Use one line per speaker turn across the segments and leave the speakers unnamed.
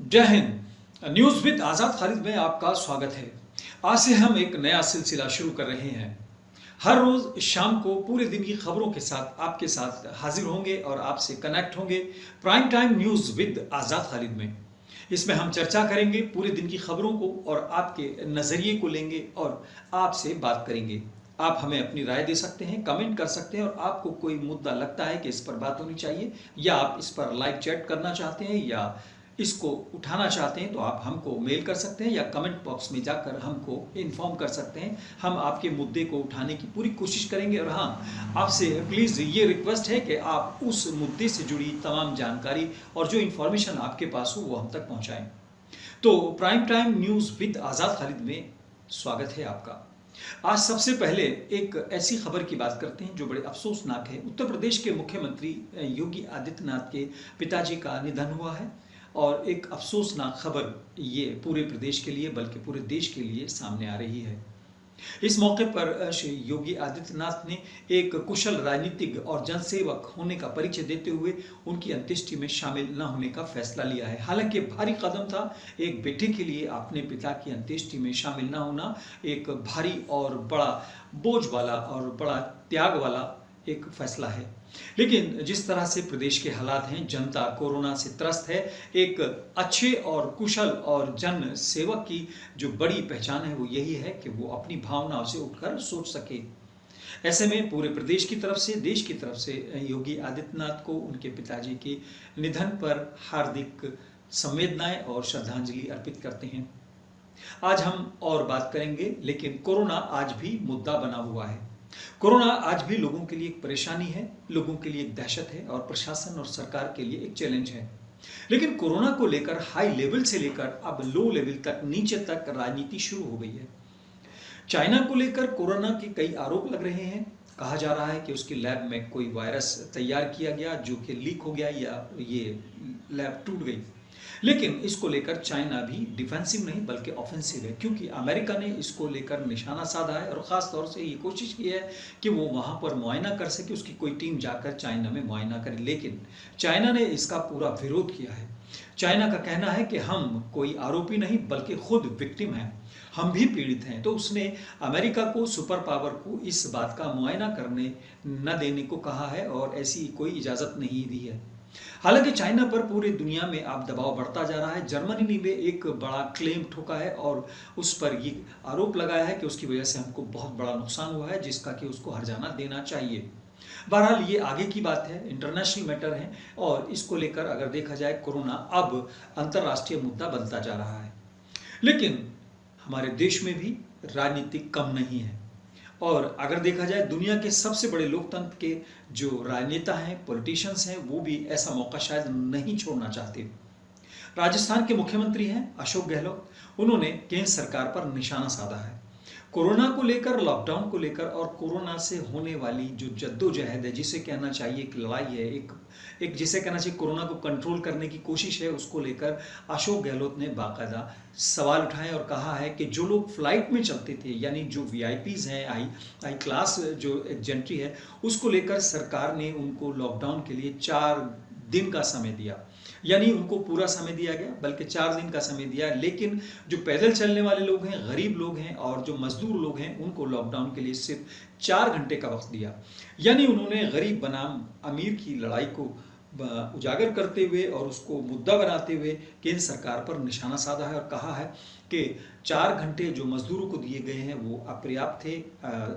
जय Hind. News with आजाद खालिद में आपका स्वागत है। आज से हम एक नया सिलसिला शुरू कर रहे हैं। हर रोज शाम को पूरे दिन की खबरों के साथ आपके साथ हाजिर होंगे और आपसे कनेक्ट होंगे प्राइम टाइम न्यूज विद आजाद खालिद में। इसमें हम चर्चा करेंगे पूरे दिन की खबरों को और आपके नजरिए को लेंगे और आपसे बात करेंगे। आप हमें अपनी राय दे सकते हैं, कमेंट कर सकते हैं और आपको कोई मुद्दा लगता है कि इस पर बात होनी चाहिए या आप इस पर लाइव चैट करना चाहते हैं या इसको उठाना चाहते हैं तो आप हमको मेल कर सकते हैं या कमेंट बॉक्स में जाकर हमको इन्फॉर्म कर सकते हैं। हम आपके मुद्दे को उठाने की पूरी कोशिश करेंगे और हाँ, आपसे प्लीज़ ये रिक्वेस्ट है कि आप उस मुद्दे से जुड़ी तमाम जानकारी और जो इन्फॉर्मेशन आपके पास हो वो हम तक पहुँचाएँ। तो प्राइम टाइम न्यूज़ विद आज़ाद खालिद में स्वागत है आपका। आज सबसे पहले एक ऐसी खबर की बात करते हैं जो बड़े अफसोसनाक है। उत्तर प्रदेश के मुख्यमंत्री योगी आदित्यनाथ के पिताजी का निधन हुआ है और एक अफसोसनाक खबर ये पूरे प्रदेश के लिए बल्कि पूरे देश के लिए सामने आ रही है। इस मौके पर श्री योगी आदित्यनाथ ने एक कुशल राजनीतिज्ञ और जनसेवक होने का परिचय देते हुए उनकी अंत्येष्टि में शामिल न होने का फैसला लिया है। हालांकि भारी कदम था, एक बेटे के लिए अपने पिता की अंत्येष्टि में शामिल न होना एक भारी और बड़ा बोझ वाला और बड़ा त्याग वाला एक फैसला है। लेकिन जिस तरह से प्रदेश के हालात हैं, जनता कोरोना से त्रस्त है, एक अच्छे और कुशल और जन सेवक की जो बड़ी पहचान है वो यही है कि वो अपनी भावनाओं से उठकर सोच सके। ऐसे में पूरे प्रदेश की तरफ से, देश की तरफ से योगी आदित्यनाथ को उनके पिताजी के निधन पर हार्दिक संवेदनाएं और श्रद्धांजलि अर्पित करते हैं। आज हम और बात करेंगे, लेकिन कोरोना आज भी मुद्दा बना हुआ है। कोरोना आज भी लोगों के लिए एक परेशानी है, लोगों के लिए एक दहशत है और प्रशासन और सरकार के लिए एक चैलेंज है। लेकिन कोरोना को लेकर हाई लेवल से लेकर अब लो लेवल तक, नीचे तक राजनीति शुरू हो गई है। चाइना को लेकर कोरोना के कई आरोप लग रहे हैं। कहा जा रहा है कि उसकी लैब में कोई वायरस तैयार किया गया जो कि लीक हो गया या ये लैब टूट गई। लेकिन इसको लेकर चाइना भी डिफेंसिव नहीं बल्कि ऑफेंसिव है, क्योंकि अमेरिका ने इसको लेकर निशाना साधा है और ख़ास तौर से ये कोशिश की है कि वो वहाँ पर मुआयना कर सके, उसकी कोई टीम जाकर चाइना में मुआयना करे। लेकिन चाइना ने इसका पूरा विरोध किया है। चाइना का कहना है कि हम कोई आरोपी नहीं बल्कि खुद विक्टिम हैं, हम भी पीड़ित हैं। तो उसने अमेरिका को, सुपर पावर को इस बात का मुआयना करने न देने को कहा है और ऐसी कोई इजाज़त नहीं दी है। हालांकि चाइना पर पूरी दुनिया में अब दबाव बढ़ता जा रहा है। जर्मनी ने भी एक बड़ा क्लेम ठोका है और उस पर ये आरोप लगाया है कि उसकी वजह से हमको बहुत बड़ा नुकसान हुआ है जिसका कि उसको हर्जाना देना चाहिए। बहरहाल ये आगे की बात है, इंटरनेशनल मैटर है और इसको लेकर अगर देखा जाए कोरोना अब अंतर्राष्ट्रीय मुद्दा बनता जा रहा है। लेकिन हमारे देश में भी राजनीति कम नहीं है और अगर देखा जाए दुनिया के सबसे बड़े लोकतंत्र के जो राजनेता हैं, पॉलिटिशियंस हैं, वो भी ऐसा मौका शायद नहीं छोड़ना चाहते। राजस्थान के मुख्यमंत्री हैं अशोक गहलोत, उन्होंने केंद्र सरकार पर निशाना साधा है। कोरोना को लेकर, लॉकडाउन को लेकर और कोरोना से होने वाली जो जद्दोजहद है, जिसे कहना चाहिए एक लड़ाई है, एक जिसे कहना चाहिए कोरोना को कंट्रोल करने की कोशिश है, उसको लेकर अशोक गहलोत ने बाकायदा सवाल उठाए और कहा है कि जो लोग फ्लाइट में चलते थे, यानी जो वीआईपीज हैं, आई क्लास जो जेंट्री है, उसको लेकर सरकार ने उनको लॉकडाउन के लिए 4 दिन का समय दिया। यानी उनको पूरा समय दिया गया बल्कि 4 दिन का समय दिया। लेकिन जो पैदल चलने वाले लोग हैं, गरीब लोग हैं और जो मजदूर लोग हैं, उनको लॉकडाउन के लिए सिर्फ 4 घंटे का वक्त दिया। यानी उन्होंने गरीब बनाम अमीर की लड़ाई को उजागर करते हुए और उसको मुद्दा बनाते हुए केंद्र सरकार पर निशाना साधा है और कहा है कि 4 घंटे जो मजदूरों को दिए गए हैं वो अपर्याप्त थे,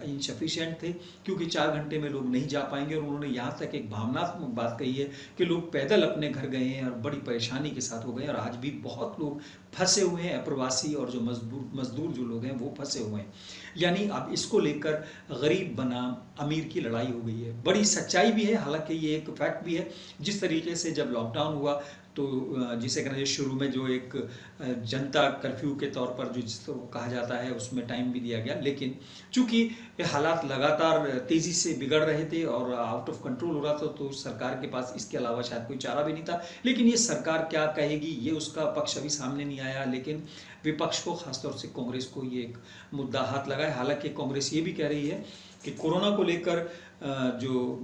इनसफिशिएंट थे, क्योंकि 4 घंटे में लोग नहीं जा पाएंगे। और उन्होंने यहाँ तक एक भावनात्मक बात कही है कि लोग पैदल अपने घर गए हैं और बड़ी परेशानी के साथ हो गए और आज भी बहुत लोग फंसे हुए हैं, अप्रवासी और जो मजदूर जो लोग हैं वो फंसे हुए हैं। यानी अब इसको लेकर गरीब बनाम अमीर की लड़ाई हो गई है। बड़ी सच्चाई भी है, हालांकि ये एक फैक्ट भी है। जिस तरीके से जब लॉकडाउन हुआ तो जिसे कहना चाहिए शुरू में जो एक जनता कर्फ्यू के तौर पर जो जिसको कहा जाता है उसमें टाइम भी दिया गया, लेकिन चूंकि ये हालात लगातार तेज़ी से बिगड़ रहे थे और आउट ऑफ कंट्रोल हो रहा था तो सरकार के पास इसके अलावा शायद कोई चारा भी नहीं था। लेकिन ये सरकार क्या कहेगी, ये उसका पक्ष अभी सामने नहीं आया। लेकिन विपक्ष को, खासतौर से कांग्रेस को, ये एक मुद्दा हाथ लगा है। हालांकि कांग्रेस ये भी कह रही है कि कोरोना को लेकर जो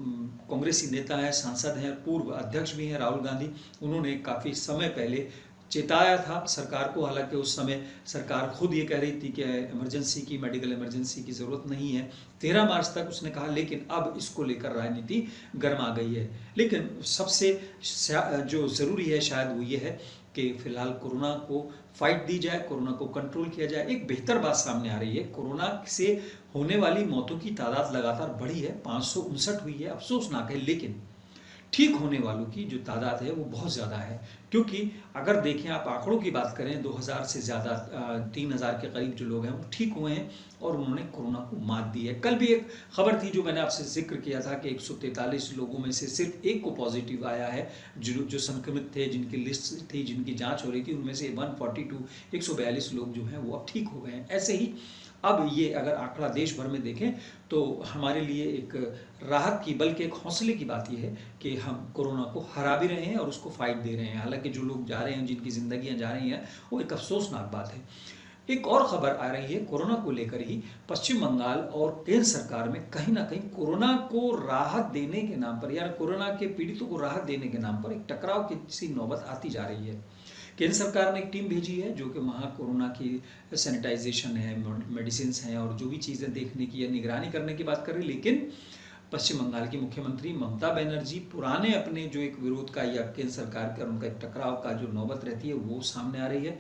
कांग्रेसी नेता है, सांसद हैं, पूर्व अध्यक्ष भी हैं राहुल गांधी, उन्होंने काफ़ी समय पहले चेताया था सरकार को। हालांकि उस समय सरकार खुद ये कह रही थी कि इमरजेंसी की, मेडिकल इमरजेंसी की ज़रूरत नहीं है, 13 मार्च तक उसने कहा, लेकिन अब इसको लेकर राजनीति गर्मा गई है। लेकिन सबसे जो ज़रूरी है शायद वो ये है कि फिलहाल कोरोना को फाइट दी जाए, कोरोना को कंट्रोल किया जाए। एक बेहतर बात सामने आ रही है, कोरोना से होने वाली मौतों की तादाद लगातार बढ़ी है, 559 हुई है, अफसोसनाक है, लेकिन ठीक होने वालों की जो तादाद है वो बहुत ज़्यादा है। क्योंकि अगर देखें आप आंकड़ों की बात करें, 2000 से ज़्यादा 3000 के करीब जो लोग हैं वो ठीक हुए हैं और उन्होंने कोरोना को मात दी है। कल भी एक खबर थी जो मैंने आपसे जिक्र किया था कि 143 लोगों में से सिर्फ एक को पॉजिटिव आया है, जो संक्रमित थे, जिनकी लिस्ट थी, जिनकी जाँच हो रही थी, उनमें से 142 लोग जो हैं वो अब ठीक हो गए हैं। ऐसे ही अब ये अगर आंकड़ा देश भर में देखें तो हमारे लिए एक राहत की, बल्कि एक हौसले की बात यह है कि हम कोरोना को हरा भी रहे हैं और उसको फाइट दे रहे हैं। हालांकि जो लोग जा रहे हैं, जिनकी ज़िंदगियां जा रही हैं, वो एक अफसोसनाक बात है। एक और खबर आ रही है कोरोना को लेकर ही, पश्चिम बंगाल और केंद्र सरकार में कहीं ना कहीं कोरोना को राहत देने के नाम पर या कोरोना के पीड़ितों को राहत देने के नाम पर एक टकराव की सी नौबत आती जा रही है। केंद्र सरकार ने एक टीम भेजी है जो कि वहाँ कोरोना की सैनिटाइजेशन है, मेडिसिन हैं और जो भी चीज़ें देखने की या निगरानी करने की बात कर रही है। लेकिन पश्चिम बंगाल की मुख्यमंत्री ममता बनर्जी पुराने अपने जो एक विरोध का या केंद्र सरकार का उनका एक टकराव का जो नौबत रहती है वो सामने आ रही है।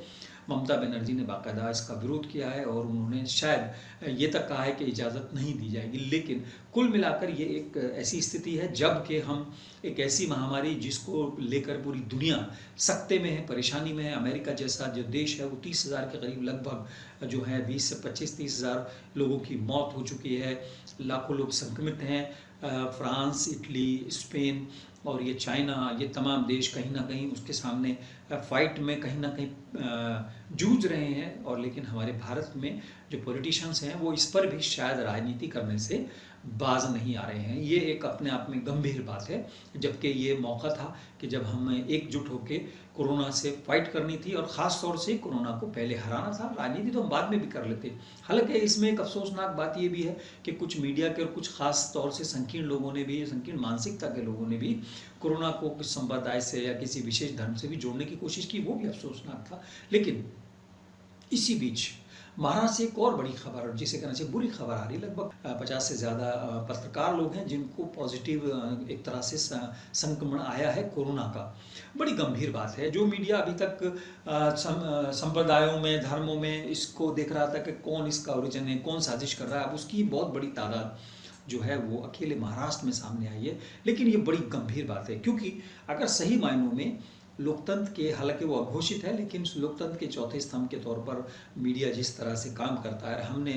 ममता बनर्जी ने बाकायदा इसका विरोध किया है और उन्होंने शायद ये तक कहा है कि इजाज़त नहीं दी जाएगी। लेकिन कुल मिलाकर ये एक ऐसी स्थिति है जब कि हम एक ऐसी महामारी जिसको लेकर पूरी दुनिया सकते में है, परेशानी में है। अमेरिका जैसा जो देश है वो 30,000 के करीब लगभग जो है 20 से 25-30 हज़ार लोगों की मौत हो चुकी है, लाखों लोग संक्रमित हैं। फ्रांस, इटली, स्पेन और ये चाइना, ये तमाम देश कहीं ना कहीं उसके सामने फाइट में कहीं ना कहीं जूझ रहे हैं। और लेकिन हमारे भारत में जो पॉलिटिशियंस हैं वो इस पर भी शायद राजनीति करने से बाज नहीं आ रहे हैं। ये एक अपने आप में गंभीर बात है, जबकि ये मौका था कि जब हमें एकजुट होकर कोरोना से फाइट करनी थी और ख़ास तौर से कोरोना को पहले हराना था। राजनीति तो हम बाद में भी कर लेते। हालांकि इसमें एक अफसोसनाक बात ये भी है कि कुछ मीडिया के और कुछ ख़ास तौर से संकीर्ण लोगों ने भी, संकीर्ण मानसिकता के लोगों ने भी कोरोना को किसी संप्रदाय से या किसी विशेष धर्म से भी जोड़ने की कोशिश की, वो भी अफसोसनाक था। लेकिन इसी बीच महाराष्ट्र से एक और बड़ी खबर, जिसे कहना चाहिए बुरी खबर आ रही है। लगभग 50 से ज़्यादा पत्रकार लोग हैं जिनको पॉजिटिव एक तरह से संक्रमण आया है कोरोना का। बड़ी गंभीर बात है। जो मीडिया अभी तक संप्रदायों में, धर्मों में इसको देख रहा था कि कौन इसका ओरिजिन है, कौन साजिश कर रहा है, अब उसकी बहुत बड़ी तादाद जो है वो अकेले महाराष्ट्र में सामने आई है। लेकिन ये बड़ी गंभीर बात है, क्योंकि अगर सही मायनों में लोकतंत्र के, हालांकि वो अघोषित है, लेकिन लोकतंत्र के चौथे स्तंभ के तौर पर मीडिया जिस तरह से काम करता है, हमने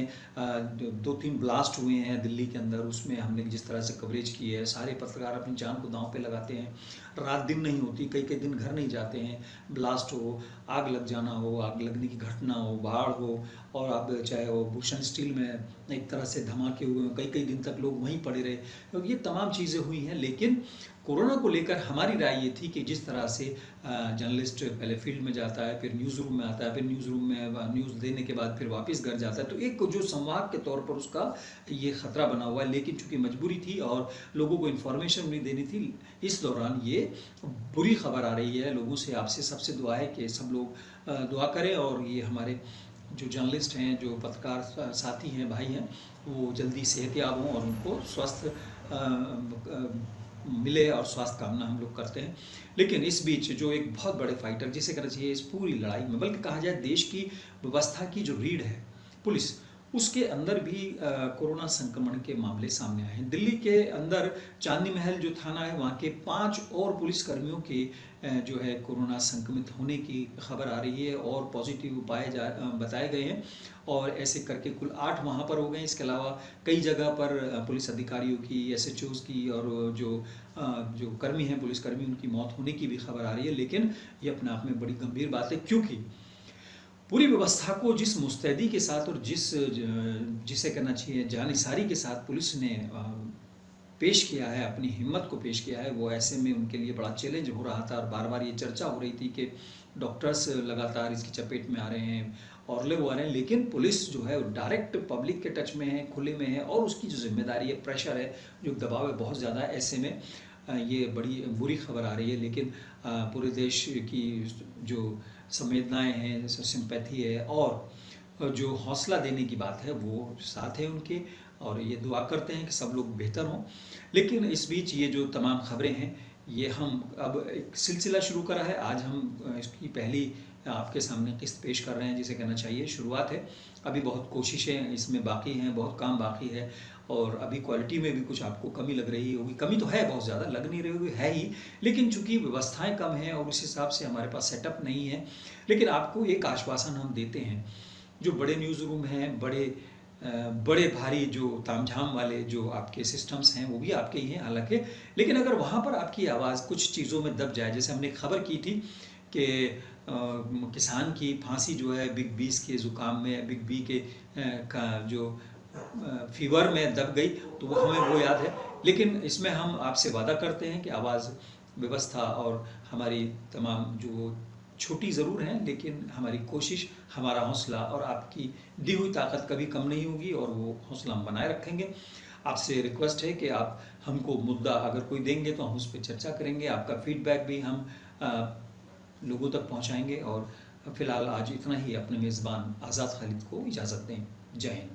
2-3 ब्लास्ट हुए हैं दिल्ली के अंदर, उसमें हमने जिस तरह से कवरेज की है, सारे पत्रकार अपनी जान को दांव पे लगाते हैं, रात दिन नहीं होती, कई कई दिन घर नहीं जाते हैं। ब्लास्ट हो, आग लग जाना हो, आग लगने की घटना हो, बाढ़ हो, और अब चाहे वो भूषण स्टील में एक तरह से धमाके हुए, कई कई दिन तक लोग वहीं पड़े रहे, तो ये तमाम चीज़ें हुई हैं। लेकिन कोरोना को लेकर हमारी राय ये थी कि जिस तरह से जर्नलिस्ट पहले फील्ड में जाता है, फिर न्यूज़ रूम में आता है, फिर न्यूज़ रूम में न्यूज़ देने के बाद फिर वापस घर जाता है, तो एक जो संवाद के तौर पर उसका ये खतरा बना हुआ है। लेकिन चूंकि मजबूरी थी और लोगों को इन्फॉर्मेशन नहीं देनी थी, इस दौरान ये बुरी खबर आ रही है। लोगों से, आपसे सबसे दुआ है कि सब लोग दुआ करें और ये हमारे जो जर्नलिस्ट हैं, जो पत्रकार साथी हैं, भाई हैं, वो जल्दी सेहतयाब हों और उनको स्वस्थ मिले और स्वास्थ्य कामना हम लोग करते हैं। लेकिन इस बीच जो एक बहुत बड़े फाइटर, जिसे कहना चाहिए इस पूरी लड़ाई में, बल्कि कहा जाए देश की व्यवस्था की जो रीढ़ है पुलिस, उसके अंदर भी कोरोना संक्रमण के मामले सामने आए हैं। दिल्ली के अंदर चांदनी महल जो थाना है, वहाँ के 5 और पुलिसकर्मियों के जो है कोरोना संक्रमित होने की खबर आ रही है और पॉजिटिव बताए गए हैं, और ऐसे करके कुल 8 वहाँ पर हो गए। इसके अलावा कई जगह पर पुलिस अधिकारियों की, SHOs की और जो कर्मी हैं, पुलिसकर्मी, उनकी मौत होने की भी खबर आ रही है। लेकिन ये अपने आप में बड़ी गंभीर बात है, क्योंकि पूरी व्यवस्था को जिस मुस्तैदी के साथ और जिसे कहना चाहिए जानिसारी के साथ पुलिस ने पेश किया है, अपनी हिम्मत को पेश किया है, वो ऐसे में उनके लिए बड़ा चैलेंज हो रहा था। और बार बार ये चर्चा हो रही थी कि डॉक्टर्स लगातार इसकी चपेट में आ रहे हैं और लोग आ रहे हैं, लेकिन पुलिस जो है डायरेक्ट पब्लिक के टच में है, खुले में है, और उसकी जो जिम्मेदारी है, प्रेशर है, जो दबाव है, बहुत ज़्यादा है। ऐसे में ये बड़ी बुरी खबर आ रही है। लेकिन पूरे देश की जो संवेदनाएं हैं, जैसे सिंपैथी है और जो हौसला देने की बात है वो साथ है उनके, और ये दुआ करते हैं कि सब लोग बेहतर हों। लेकिन इस बीच ये जो तमाम खबरें हैं, ये हम अब एक सिलसिला शुरू करा है। आज हम इसकी पहली आपके सामने किस्त पेश कर रहे हैं, जिसे कहना चाहिए शुरुआत है। अभी बहुत कोशिशें इसमें बाकी हैं, बहुत काम बाकी है, और अभी क्वालिटी में भी कुछ आपको कमी लग रही होगी। कमी तो है, बहुत ज़्यादा लग नहीं रही होगी, है ही, लेकिन चूंकि व्यवस्थाएं कम हैं और उस हिसाब से हमारे पास सेटअप नहीं है। लेकिन आपको एक आश्वासन हम देते हैं, जो बड़े न्यूज़ रूम हैं, बड़े भारी जो तामझाम वाले जो आपके सिस्टम्स हैं, वो भी आपके ही हैं हालांकि, लेकिन अगर वहाँ पर आपकी आवाज़ कुछ चीज़ों में दब जाए, जैसे हमने खबर की थी कि किसान की फांसी जो है बिग बीस के ज़ुकाम में, बिग बी के का जो फीवर में दब गई, तो वो हमें वो याद है। लेकिन इसमें हम आपसे वादा करते हैं कि आवाज़, व्यवस्था और हमारी तमाम जो छोटी ज़रूर हैं, लेकिन हमारी कोशिश, हमारा हौसला और आपकी दी हुई ताकत कभी कम नहीं होगी, और वो हौसला हम बनाए रखेंगे। आपसे रिक्वेस्ट है कि आप हमको मुद्दा अगर कोई देंगे तो हम उस पर चर्चा करेंगे। आपका फीडबैक भी हम लोगों तक पहुंचाएंगे। और फिलहाल आज इतना ही। अपने मेज़बान आज़ाद खालिद को इजाज़त दें। जय हिंद।